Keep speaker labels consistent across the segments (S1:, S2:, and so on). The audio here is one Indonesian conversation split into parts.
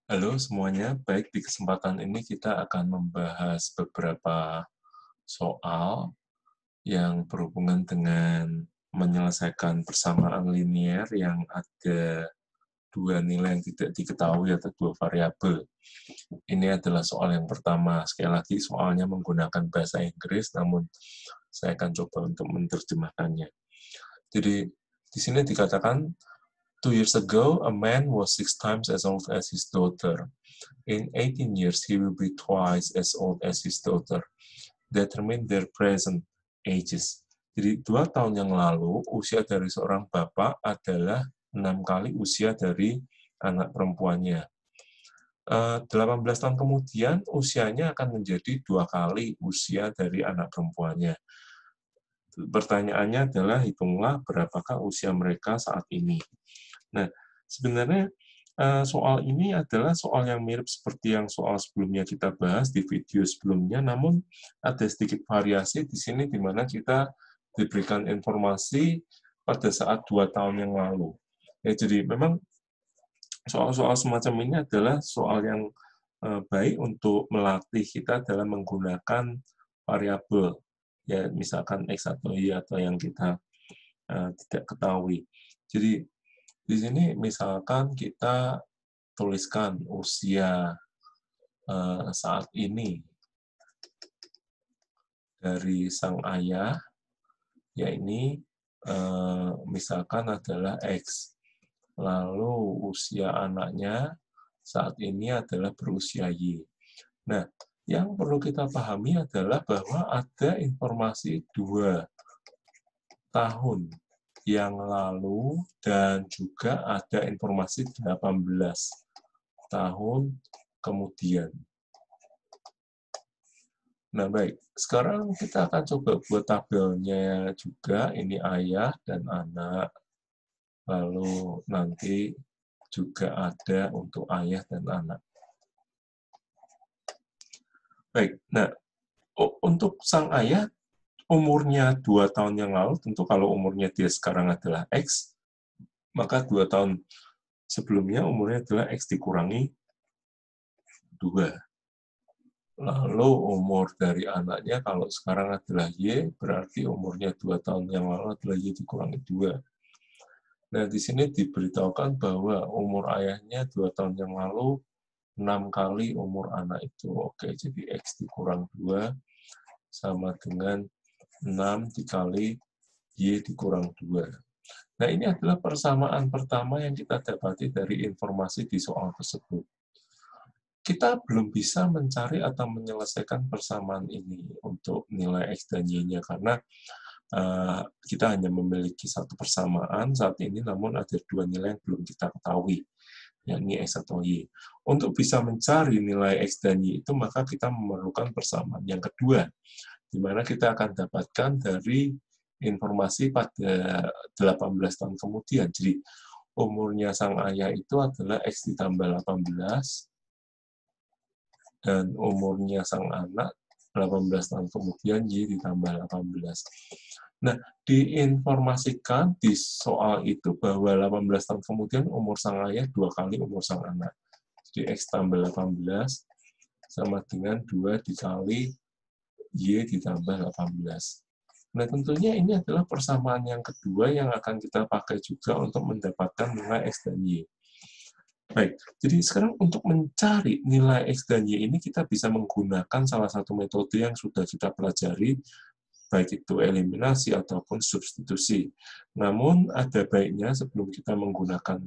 S1: Halo semuanya, baik di kesempatan ini kita akan membahas beberapa soal yang berhubungan dengan menyelesaikan persamaan linear yang ada dua nilai yang tidak diketahui atau dua variabel. Ini adalah soal yang pertama. Sekali lagi soalnya menggunakan bahasa Inggris, namun saya akan coba untuk menerjemahkannya. Jadi di sini dikatakan 2 years ago, a man was 6 times as old as his daughter. In 18 years, he will be twice as old as his daughter. Determine their present ages. Jadi 2 tahun yang lalu, usia dari seorang bapak adalah 6 kali usia dari anak perempuannya. 18 tahun kemudian, usianya akan menjadi 2 kali usia dari anak perempuannya. Pertanyaannya adalah, hitunglah berapakah usia mereka saat ini. Nah, sebenarnya soal ini adalah soal yang mirip seperti yang soal sebelumnya kita bahas di video sebelumnya, namun ada sedikit variasi di sini di mana kita diberikan informasi pada saat 2 tahun yang lalu. Ya, jadi memang soal-soal semacam ini adalah soal yang baik untuk melatih kita dalam menggunakan variabel, ya misalkan X atau Y atau yang kita tidak ketahui. Jadi di sini misalkan kita tuliskan usia saat ini dari sang ayah, ya ini misalkan adalah X. Lalu usia anaknya saat ini adalah berusia Y. Nah, yang perlu kita pahami adalah bahwa ada informasi 2 tahun yang lalu dan juga ada informasi 18 tahun kemudian. Nah, baik. Sekarang kita akan coba buat tabelnya juga. Ini ayah dan anak. Lalu nanti juga ada untuk ayah dan anak. Baik. Nah, untuk sang ayah, umurnya 2 tahun yang lalu, tentu kalau umurnya dia sekarang adalah X, maka 2 tahun sebelumnya umurnya adalah X dikurangi 2. Lalu umur dari anaknya kalau sekarang adalah Y, berarti umurnya 2 tahun yang lalu adalah Y dikurangi 2. Nah, di sini diberitahukan bahwa umur ayahnya 2 tahun yang lalu 6 kali umur anak itu. Oke, jadi X dikurang 2 sama dengan 6 dikali Y dikurang 2. Nah, ini adalah persamaan pertama yang kita dapati dari informasi di soal tersebut. Kita belum bisa mencari atau menyelesaikan persamaan ini untuk nilai X dan Y-nya, karena kita hanya memiliki satu persamaan saat ini, namun ada 2 nilai yang belum kita ketahui, yakni X atau Y. Untuk bisa mencari nilai X dan Y itu, maka kita memerlukan persamaan yang kedua, di mana kita akan dapatkan dari informasi pada 18 tahun kemudian. Jadi, umurnya sang ayah itu adalah X ditambah 18, dan umurnya sang anak 18 tahun kemudian Y ditambah 18. Nah, diinformasikan di soal itu bahwa 18 tahun kemudian umur sang ayah 2 kali umur sang anak. Jadi X tambah 18 sama dengan 2 dikali Y ditambah 18. Nah, tentunya ini adalah persamaan yang kedua yang akan kita pakai juga untuk mendapatkan nilai X dan Y. Baik, jadi sekarang untuk mencari nilai X dan Y ini kita bisa menggunakan salah satu metode yang sudah kita pelajari, baik itu eliminasi ataupun substitusi. Namun ada baiknya sebelum kita menggunakan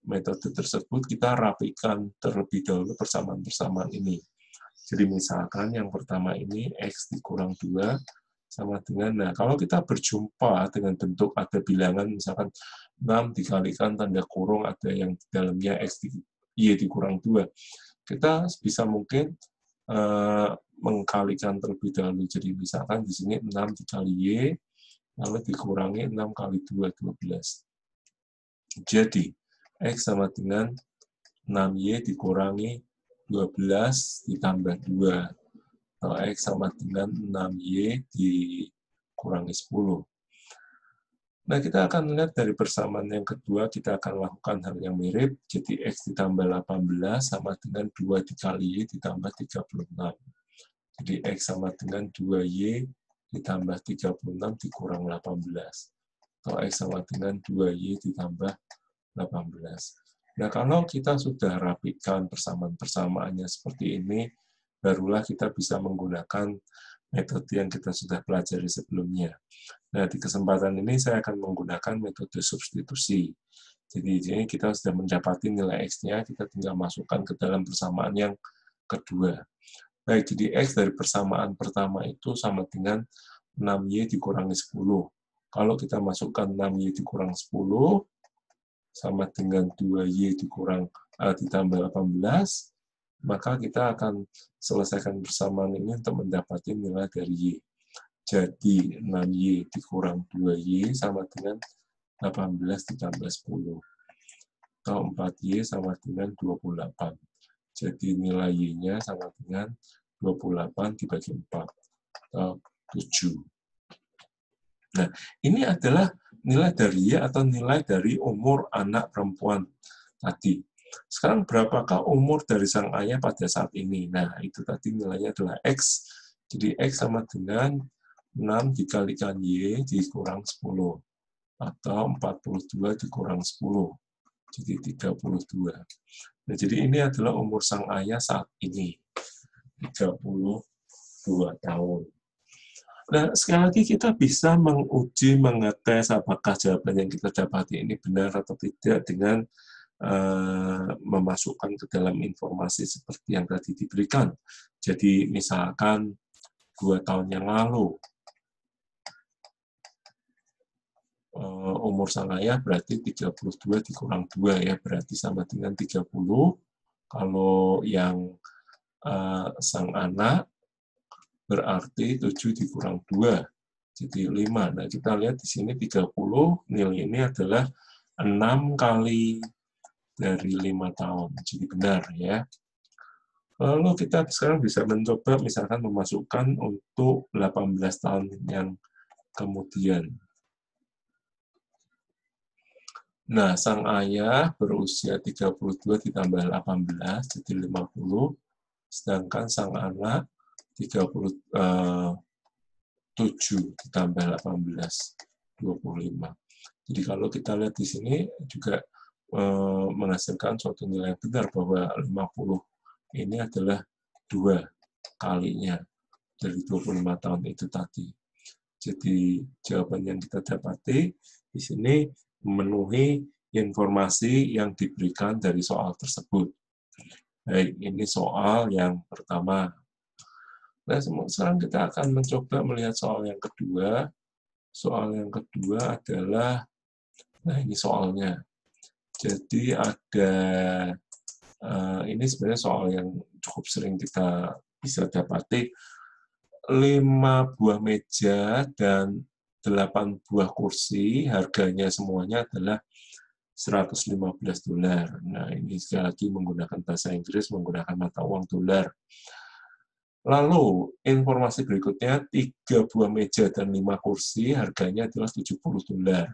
S1: metode tersebut, kita rapikan terlebih dahulu persamaan-persamaan ini. Jadi misalkan yang pertama ini X dikurang 2 sama dengan, nah kalau kita berjumpa dengan bentuk ada bilangan misalkan 6 dikalikan tanda kurung ada yang di dalamnya X Y dikurang 2, kita bisa mungkin mengkalikan terlebih dahulu. Jadi misalkan di sini 6 dikali Y, lalu dikurangi 6 kali 2, 12. Jadi, X sama dengan 6Y dikurangi 12 ditambah 2. Atau X sama dengan 6Y dikurangi 10. Nah, kita akan lihat dari persamaan yang kedua, kita akan lakukan hal yang mirip. Jadi, X ditambah 18 sama dengan 2 dikali Y ditambah 36. Jadi, X sama dengan 2Y ditambah 36 dikurang 18. Atau X sama dengan 2Y ditambah 18. Nah, kalau kita sudah rapikan persamaan-persamaannya seperti ini, barulah kita bisa menggunakan metode yang kita sudah pelajari sebelumnya. Nah, di kesempatan ini saya akan menggunakan metode substitusi. Jadi, di sini kita sudah mendapati nilai X-nya, kita tinggal masukkan ke dalam persamaan yang kedua. Baik, jadi X dari persamaan pertama itu sama dengan 6Y dikurangi 10. Kalau kita masukkan 6Y dikurang 10, sama dengan 2Y ditambah 18, maka kita akan selesaikan persamaan ini untuk mendapatkan nilai dari Y. Jadi 6Y dikurang 2Y sama dengan 18 ditambah 10. Atau 4Y sama dengan 28. Jadi nilai Y-nya sama dengan 28 dibagi 4. Atau 7. Nah, ini adalah nilai dari Y atau nilai dari umur anak perempuan tadi. Sekarang berapakah umur dari sang ayah pada saat ini? Nah, itu tadi nilainya adalah X. Jadi X sama dengan 6 dikalikan Y dikurang 10. Atau 42 dikurang 10. Jadi 32. Nah, jadi ini adalah umur sang ayah saat ini. 32 tahun. Nah, sekali lagi kita bisa menguji, mengetes apakah jawaban yang kita dapati ini benar atau tidak dengan memasukkan ke dalam informasi seperti yang tadi diberikan. Jadi, misalkan 2 tahun yang lalu, umur sang ayah berarti 32 dikurang 2 ya, berarti sama dengan 30. Kalau yang sang anak berarti 7 dikurang 2, jadi 5. Nah, kita lihat di sini 30, nilai ini adalah 6 kali dari 5 tahun. Jadi benar ya. Lalu kita sekarang bisa mencoba misalkan memasukkan untuk 18 tahun yang kemudian. Nah, sang ayah berusia 32 ditambah 18, jadi 50. Sedangkan sang anak 37 ditambah 18, 25. Jadi kalau kita lihat di sini juga menghasilkan suatu nilai yang benar bahwa 50 ini adalah 2 kalinya dari 25 tahun itu tadi. Jadi jawaban yang kita dapati di sini memenuhi informasi yang diberikan dari soal tersebut. Baik, ini soal yang pertama. Nah, sekarang kita akan mencoba melihat soal yang kedua. Soal yang kedua adalah, nah ini soalnya. Jadi ada, ini sebenarnya soal yang cukup sering kita bisa dapati, 5 buah meja dan 8 buah kursi, harganya semuanya adalah $115. Nah, ini sekali lagi menggunakan bahasa Inggris, menggunakan mata uang dolar. Lalu, informasi berikutnya, 3 buah meja dan 5 kursi, harganya adalah $70.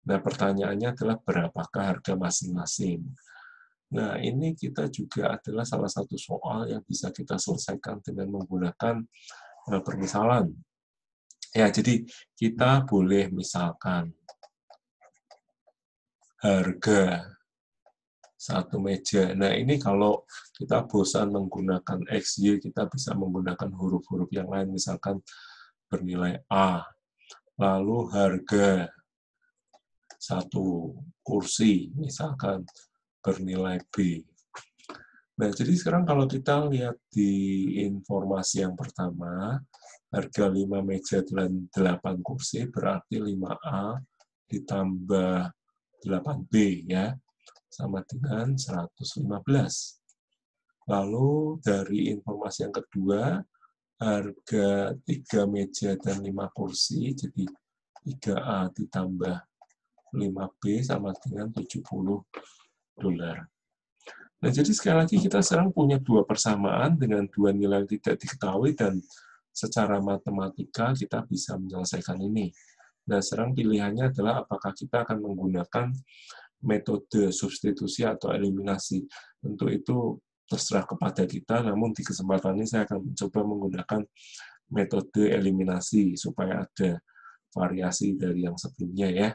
S1: Nah, pertanyaannya adalah berapakah harga masing-masing. Nah, ini kita juga adalah salah satu soal yang bisa kita selesaikan dengan menggunakan permisalan. Ya, jadi kita boleh misalkan harga satu meja. Nah, ini kalau kita bosan menggunakan XY, kita bisa menggunakan huruf-huruf yang lain, misalkan bernilai A. Lalu harga satu kursi, misalkan bernilai B. Nah, jadi sekarang kalau kita lihat di informasi yang pertama, harga 5 meja dan 8 kursi berarti 5A ditambah 8B ya, sama dengan 115. Lalu dari informasi yang kedua, harga 3 meja dan 5 kursi, jadi 3A ditambah 5B sama dengan $70. Nah, jadi sekali lagi kita sekarang punya 2 persamaan dengan 2 nilai yang tidak diketahui dan secara matematika kita bisa menyelesaikan ini. Nah, sekarang pilihannya adalah apakah kita akan menggunakan metode substitusi atau eliminasi. Tentu itu terserah kepada kita, namun di kesempatan ini saya akan mencoba menggunakan metode eliminasi supaya ada variasi dari yang sebelumnya ya.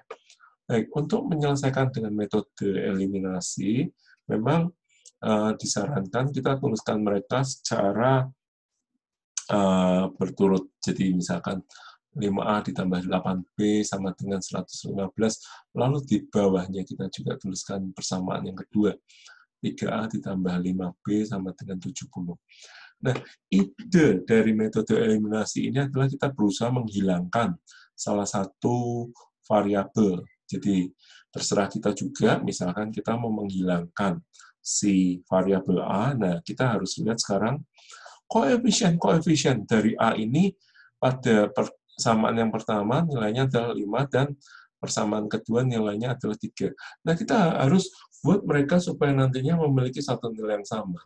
S1: Baik, untuk menyelesaikan dengan metode eliminasi, memang disarankan kita tuliskan mereka secara berturut. Jadi misalkan 5A ditambah 8B sama dengan 115, lalu di bawahnya kita juga tuliskan persamaan yang kedua. 3A ditambah 5B sama dengan 70. Nah, ide dari metode eliminasi ini adalah kita berusaha menghilangkan salah satu variabel. Jadi, terserah kita juga, misalkan kita mau menghilangkan si variabel A, nah kita harus lihat sekarang koefisien dari A ini pada persamaan yang pertama nilainya adalah 5 dan persamaan kedua nilainya adalah 3. Nah, kita harus buat mereka supaya nantinya memiliki satu nilai yang sama.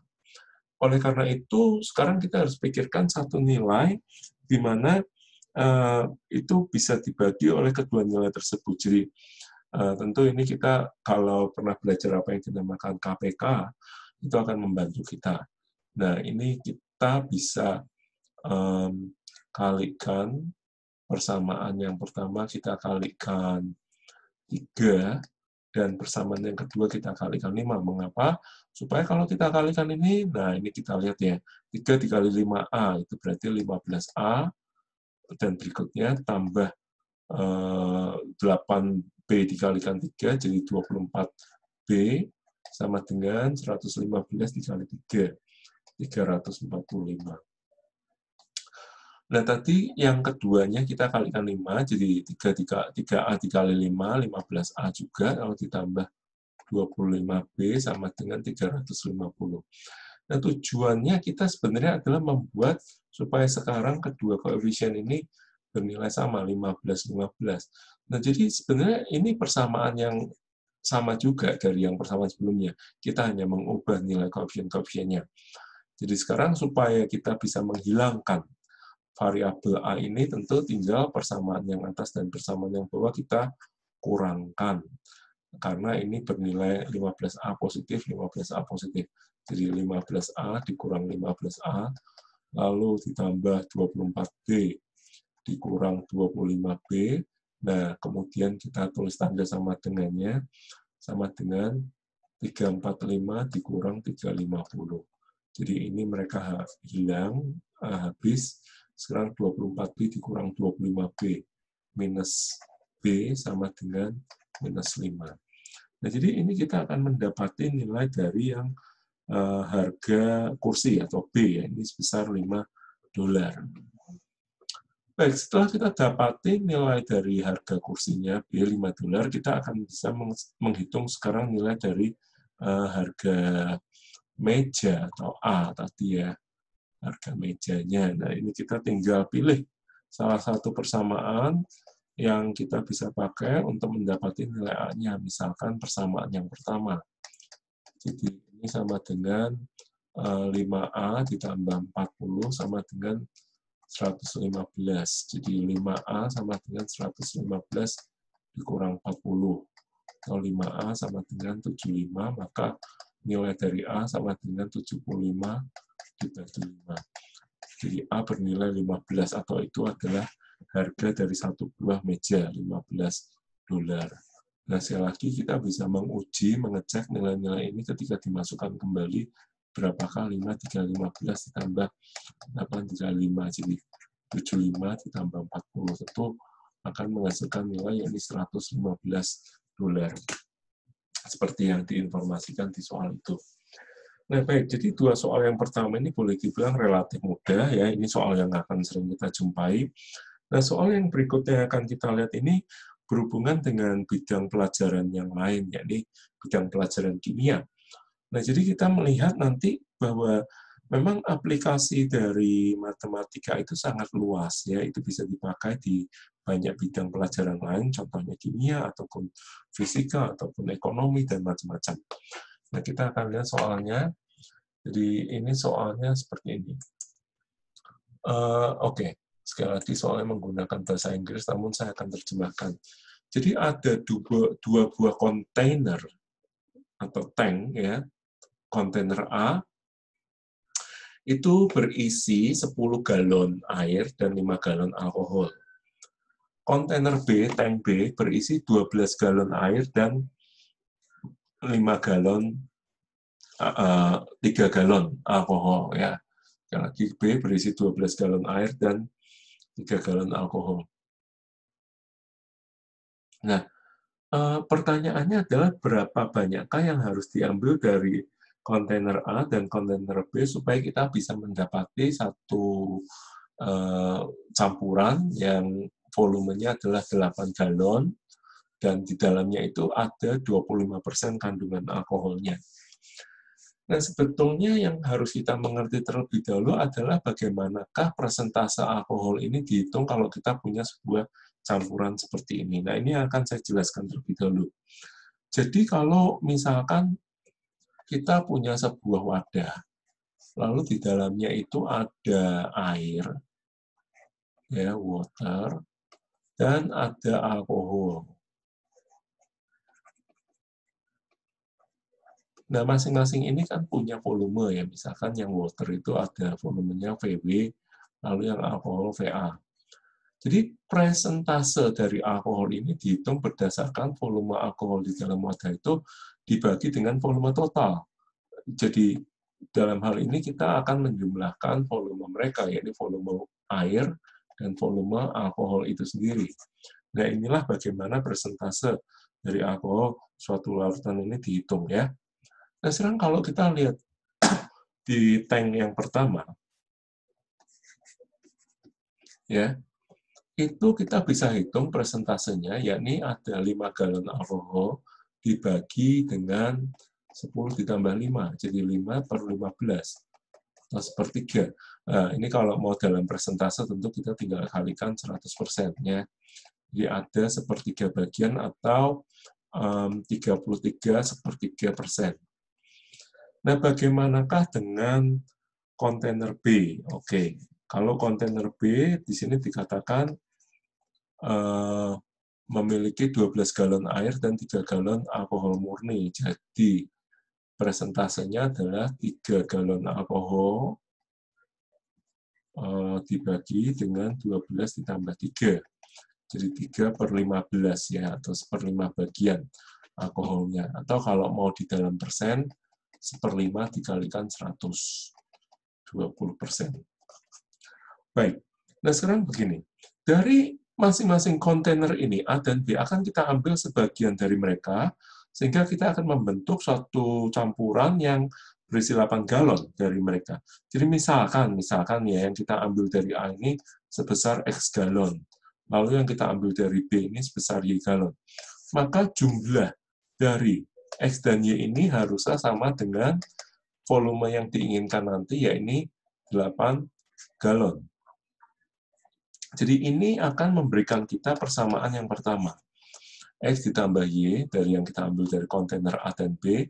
S1: Oleh karena itu, sekarang kita harus pikirkan satu nilai di mana itu bisa dibagi oleh kedua nilai tersebut. Jadi, tentu ini kita kalau pernah belajar apa yang dinamakan KPK, itu akan membantu kita. Nah, ini kita bisa kalikan persamaan yang pertama kita kalikan 3, dan persamaan yang kedua kita kalikan 5. Mengapa? Supaya kalau kita kalikan ini, nah ini kita lihat ya, 3 dikali 5A, itu berarti 15A, dan berikutnya tambah 8B dikalikan 3, jadi 24B, sama dengan 115 dikali 3, 345. Nah, tadi yang keduanya kita kalikan 5, jadi 3A dikali 5, 15A juga, kalau ditambah 25B sama dengan 350. Nah, tujuannya kita sebenarnya adalah membuat supaya sekarang kedua koefisien ini bernilai sama, 15-15. Nah, jadi sebenarnya ini persamaan yang sama juga dari yang persamaan sebelumnya. Kita hanya mengubah nilai koefisien-koefisiennya. Jadi sekarang supaya kita bisa menghilangkan variabel A ini, tentu tinggal persamaan yang atas dan persamaan yang bawah kita kurangkan. Karena ini bernilai 15A positif, 15A positif. Jadi 15A dikurang 15A, lalu ditambah 24B dikurang 25B. Nah, kemudian kita tulis tanda sama dengannya, sama dengan 345 dikurang 350. Jadi ini mereka hilang, habis. Sekarang 24B dikurang 25B. Minus B sama dengan minus 5. Nah, jadi ini kita akan mendapati nilai dari yang harga kursi atau B, ya, ini sebesar $5. Baik, setelah kita dapati nilai dari harga kursinya B $5, kita akan bisa menghitung sekarang nilai dari harga meja atau A tadi ya, harga mejanya. Nah, ini kita tinggal pilih salah satu persamaan yang kita bisa pakai untuk mendapati nilai A-nya. Misalkan persamaan yang pertama. Jadi ini sama dengan 5A ditambah 40 sama dengan 115. Jadi 5A sama dengan 115 dikurang 40. Kalau 5A sama dengan 75, maka nilai dari A sama dengan 75 dibagi 5. Jadi A bernilai 15, atau itu adalah harga dari satu buah meja, $15. Nah, sekali lagi kita bisa menguji, mengecek nilai-nilai ini ketika dimasukkan kembali berapakah 5 dikali 15 ditambah 8 dikali 5, jadi 75 ditambah 40, tentu akan menghasilkan nilai yakni $115. Seperti yang diinformasikan di soal itu. Nah, baik, jadi dua soal yang pertama ini boleh dibilang relatif mudah, ya. Ini soal yang akan sering kita jumpai. Nah, soal yang berikutnya akan kita lihat ini berhubungan dengan bidang pelajaran yang lain, yakni bidang pelajaran kimia. Nah, jadi kita melihat nanti bahwa memang aplikasi dari matematika itu sangat luas, ya. Itu bisa dipakai di banyak bidang pelajaran lain, contohnya kimia, ataupun fisika, ataupun ekonomi, dan macam-macam. Nah, kita akan lihat soalnya. Jadi, ini soalnya seperti ini. Oke. Sekali lagi soalnya menggunakan bahasa Inggris, namun saya akan terjemahkan. Jadi ada dua buah kontainer atau tank, ya, kontainer A itu berisi 10 galon air dan 5 galon alkohol. Kontainer B, tank B, berisi 12 galon air dan 5 galon, 3 galon alkohol, ya. Yang lagi B berisi 12 galon air dan 3 galon alkohol. Nah, pertanyaannya adalah berapa banyakkah yang harus diambil dari kontainer A dan kontainer B supaya kita bisa mendapati satu campuran yang volumenya adalah 8 galon dan di dalamnya itu ada 25% kandungan alkoholnya. Nah, sebetulnya yang harus kita mengerti terlebih dahulu adalah bagaimanakah persentase alkohol ini dihitung kalau kita punya sebuah campuran seperti ini. Nah, ini akan saya jelaskan terlebih dahulu. Jadi, kalau misalkan kita punya sebuah wadah, lalu di dalamnya itu ada air, ya, water, dan ada alkohol. Nah, masing-masing ini kan punya volume, ya. Misalkan yang water itu ada volumenya VW, lalu yang alkohol VA. Jadi, presentase dari alkohol ini dihitung berdasarkan volume alkohol di dalam wadah itu dibagi dengan volume total. Jadi, dalam hal ini kita akan menjumlahkan volume mereka, yaitu volume air dan volume alkohol itu sendiri. Nah, inilah bagaimana persentase dari alkohol suatu larutan ini dihitung, ya. Nah, sekarang kalau kita lihat di tank yang pertama, ya, itu kita bisa hitung persentasenya, yakni ada 5 galon alkohol dibagi dengan 10 ditambah 5, jadi 5 per 15, atau sepertiga. Nah, ini kalau mau dalam persentase tentu kita tinggal kalikan 100%, ya. Jadi ada sepertiga bagian atau 33/3%. Nah, bagaimanakah dengan kontainer B? Oke, kalau kontainer B di sini dikatakan memiliki 12 galon air dan 3 galon alkohol murni. Jadi, presentasenya adalah 3 galon alkohol dibagi dengan 12 ditambah 3. Jadi 3 per 15, ya, atau 1/5 bagian alkoholnya. Atau kalau mau di dalam persen, 1/5 dikalikan 120%. Baik, nah sekarang begini. Dari masing-masing kontainer ini, A dan B, akan kita ambil sebagian dari mereka, sehingga kita akan membentuk suatu campuran yang berisi 8 galon dari mereka. Jadi misalkan ya, yang kita ambil dari A ini sebesar X galon, lalu yang kita ambil dari B ini sebesar Y galon. Maka jumlah dari X dan Y ini harusnya sama dengan volume yang diinginkan nanti, yakni 8 galon. Jadi ini akan memberikan kita persamaan yang pertama. X ditambah Y dari yang kita ambil dari kontainer A dan B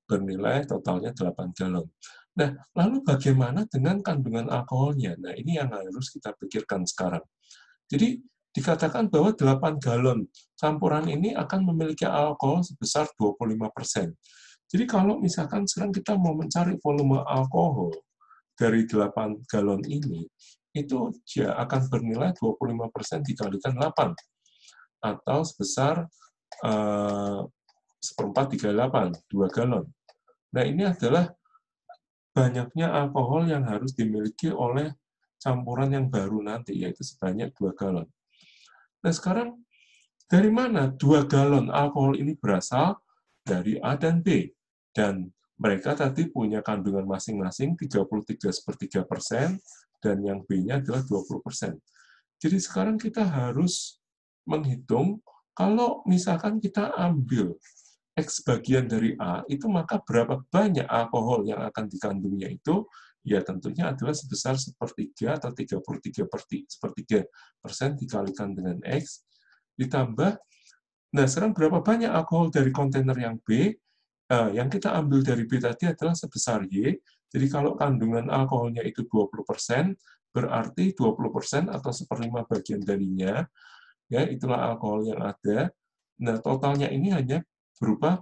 S1: bernilai totalnya 8 galon. Nah, lalu bagaimana dengan kandungan alkoholnya? Nah, ini yang harus kita pikirkan sekarang. Jadi, dikatakan bahwa 8 galon campuran ini akan memiliki alkohol sebesar 25%. Jadi, kalau misalkan sekarang kita mau mencari volume alkohol dari 8 galon ini, itu dia akan bernilai 25% dikalikan 8, atau sebesar 1/438, 2 galon. Nah, ini adalah banyaknya alkohol yang harus dimiliki oleh campuran yang baru nanti, yaitu sebanyak 2 galon. Nah, sekarang dari mana 2 galon alkohol ini berasal? Dari A dan B. Dan mereka tadi punya kandungan masing-masing 33/3%, dan yang B-nya adalah 20%. Jadi sekarang kita harus menghitung, kalau misalkan kita ambil X bagian dari A, itu maka berapa banyak alkohol yang akan dikandungnya itu, ya tentunya adalah sebesar 1/3 atau 33/3% dikalikan dengan X, ditambah, nah sekarang berapa banyak alkohol dari kontainer yang B, yang kita ambil dari B tadi adalah sebesar Y, jadi kalau kandungan alkoholnya itu 20%, berarti 20% atau 1/5 bagian darinya, ya itulah alkohol yang ada. Nah, totalnya ini hanya berupa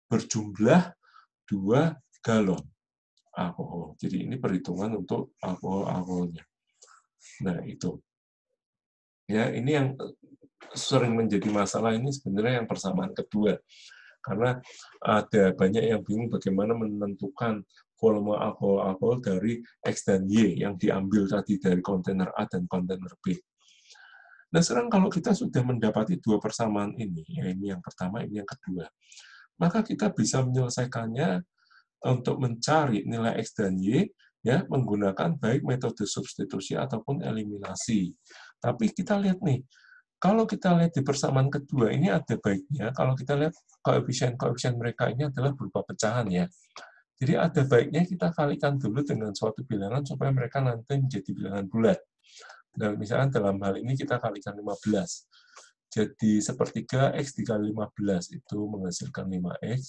S1: berjumlah 2 galon alkohol. Jadi ini perhitungan untuk alkoholnya. Nah, itu. Ya, ini yang sering menjadi masalah ini sebenarnya yang persamaan kedua. Karena ada banyak yang bingung bagaimana menentukan volume alkohol dari X dan Y yang diambil tadi dari kontainer A dan kontainer B. Nah, sekarang kalau kita sudah mendapati dua persamaan ini, ya ini yang pertama, ini yang kedua, maka kita bisa menyelesaikannya untuk mencari nilai X dan Y ya menggunakan baik metode substitusi ataupun eliminasi. Tapi kita lihat nih, kalau kita lihat di persamaan kedua ini ada baiknya kalau kita lihat koefisien mereka ini adalah berupa pecahan ya. Jadi ada baiknya kita kalikan dulu dengan suatu bilangan supaya mereka nanti menjadi bilangan bulat. Dan misalkan dalam hal ini kita kalikan 15. Jadi sepertiga X dikali 15 itu menghasilkan 5X.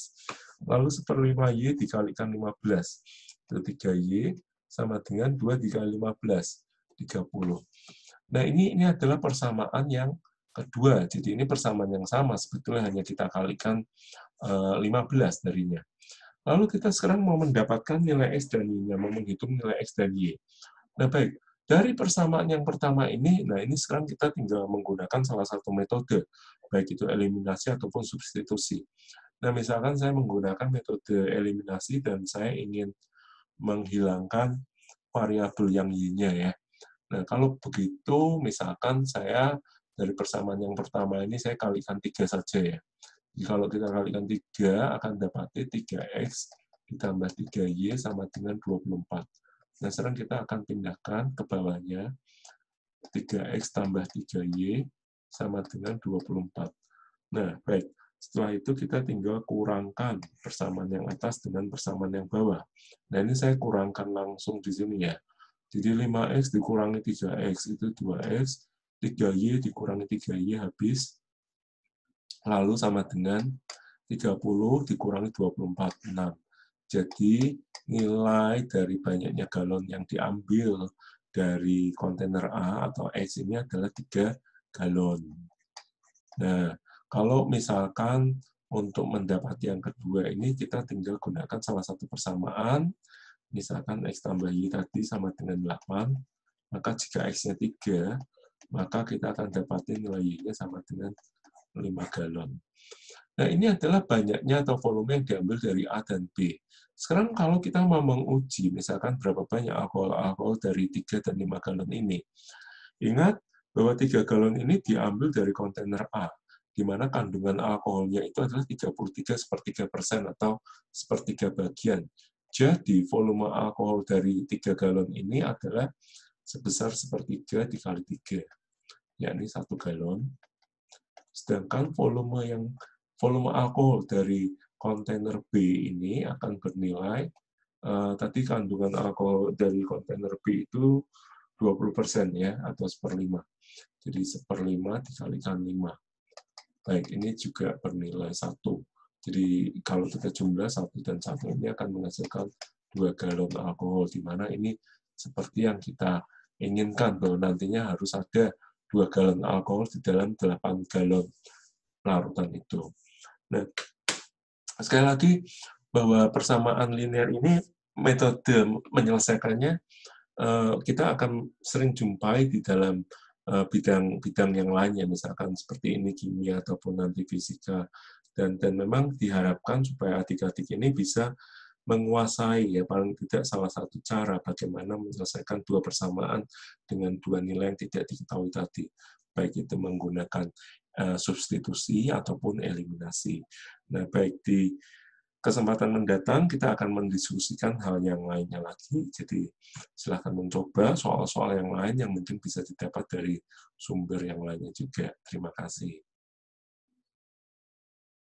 S1: Lalu 1/5 Y dikalikan 15. Itu 3Y sama dengan 2 dikali 15. 30. Nah ini adalah persamaan yang kedua. Jadi ini persamaan yang sama. Sebetulnya hanya kita kalikan 15 darinya. Lalu kita sekarang mau mendapatkan nilai X dan Y-nya, mau menghitung nilai X dan Y. Nah baik, dari persamaan yang pertama ini, nah ini sekarang kita tinggal menggunakan salah satu metode, baik itu eliminasi ataupun substitusi. Nah misalkan saya menggunakan metode eliminasi dan saya ingin menghilangkan variabel yang Y-nya ya. Nah kalau begitu, misalkan saya dari persamaan yang pertama ini saya kalikan 3 saja ya. Jadi kalau kita kalikan 3, akan dapati 3X ditambah 3Y sama dengan 24. Nah, sekarang kita akan pindahkan ke bawahnya. 3X tambah 3Y sama dengan 24. Nah, baik. Setelah itu kita tinggal kurangkan persamaan yang atas dengan persamaan yang bawah. Nah, ini saya kurangkan langsung di sini ya. Jadi 5X dikurangi 3X itu 2X, 3Y dikurangi 3Y habis, lalu sama dengan 30 dikurangi 24, 6. Jadi nilai dari banyaknya galon yang diambil dari kontainer A atau X ini adalah 3 galon. Nah, kalau misalkan untuk mendapati yang kedua ini kita tinggal gunakan salah satu persamaan, misalkan X tambah Y tadi sama dengan 8, maka jika X-nya 3, maka kita akan dapati nilai Y-nya sama dengan 5 galon. Nah, ini adalah banyaknya atau volume yang diambil dari A dan B. Sekarang kalau kita mau menguji, misalkan berapa banyak alkohol dari 3 dan 5 galon ini. Ingat bahwa 3 galon ini diambil dari kontainer A, di mana kandungan alkoholnya itu adalah 33/3% atau sepertiga bagian. Jadi, volume alkohol dari 3 galon ini adalah sebesar sepertiga dikali 3, yakni 1 galon. Sedangkan volume alkohol dari kontainer B ini akan bernilai, tadi kandungan alkohol dari kontainer B itu 20% ya, atau 1/5. Jadi 1/5 dikalikan 5. Baik, ini juga bernilai 1. Jadi kalau kita jumlah 1 dan 1 ini akan menghasilkan 2 galon alkohol, di mana ini seperti yang kita inginkan, bahwa nantinya harus ada 2 galon alkohol di dalam 8 galon larutan itu. Nah, sekali lagi bahwa persamaan linear ini metode menyelesaikannya kita akan sering jumpai di dalam bidang-bidang yang lainnya, misalkan seperti ini kimia ataupun nanti fisika, dan memang diharapkan supaya adik-adik ini bisa menguasai ya paling tidak salah satu cara bagaimana menyelesaikan dua persamaan dengan dua nilai yang tidak diketahui tadi, baik itu menggunakan substitusi ataupun eliminasi. Nah, baik di kesempatan mendatang kita akan mendiskusikan hal yang lainnya lagi. Jadi silakan mencoba soal-soal yang lain yang mungkin bisa didapat dari sumber yang lainnya juga. Terima kasih.